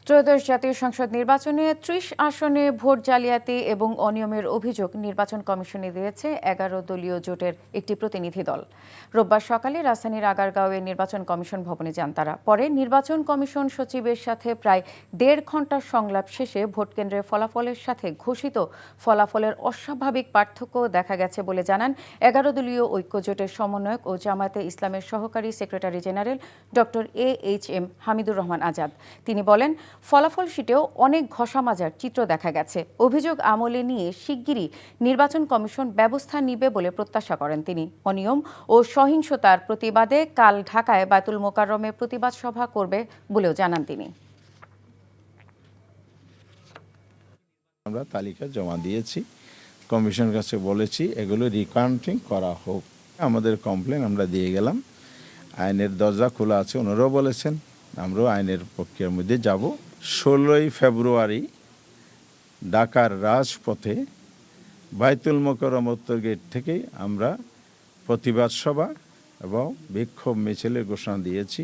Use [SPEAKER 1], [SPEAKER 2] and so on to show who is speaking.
[SPEAKER 1] ত্রয়োদশ জাতীয় সংসদ নির্বাচনে ৩০ আসনে ভোট জালিয়াতি এবং অনিয়মের অভিযোগ নির্বাচন কমিশনে দিয়েছে ১১ দলীয় জোটের একটি প্রতিনিধি দল। রোববার সকালে রাজধানীর আগারগাঁওয়ে নির্বাচন কমিশন ভবনে যান তারা। পরে নির্বাচন কমিশন সচিবের সাথে প্রায় ১.৫ ঘণ্টার সংলাপ শেষে ভোটকেন্দ্রের ফলাফলের সাথে ঘোষিত ফলাফলের অস্বাভাবিক পার্থক্য দেখা গেছে বলে জানান ১১ দলীয় ঐক্য জোটের সমন্বয়ক ও জামায়াতে ইসলামের সহকারী secretary general doctor AHM Hamidur Rahman Azad. তিনি বলেন, ফলাফল শিটেও অনেক ঘষামাজার চিত্র দেখা গেছে। অভিযোগ আমলে নিয়ে শিগগিরই নির্বাচন কমিশন ব্যবস্থা নিবে বলে প্রত্যাশা করেন তিনি। অনিয়ম ও সহিংসতার প্রতিবাদে কাল ঢাকায় বায়তুল মোকাররমে প্রতিবাদ সভা করবে বলেও জানান তিনি।
[SPEAKER 2] আমরা তালিকা জমা দিয়েছি, কমিশনের কাছে বলেছি এগুলো রিকাউন্টিং করা হোক। আমাদের কমপ্লেন আমরা দিয়ে গেলাম, আইনের দরজা খোলা আছে। ওনারাও বলেছেন আমরাও আইনের প্রক্রিয়ার মধ্যে যাব। 16ই ফেব্রুয়ারি ঢাকার রাজপথে বায়তুল মোকাররম উত্তর গেট থেকেই আমরা প্রতিবাদ সভা এবং বিক্ষোভ মিছিলের ঘোষণা দিয়েছি।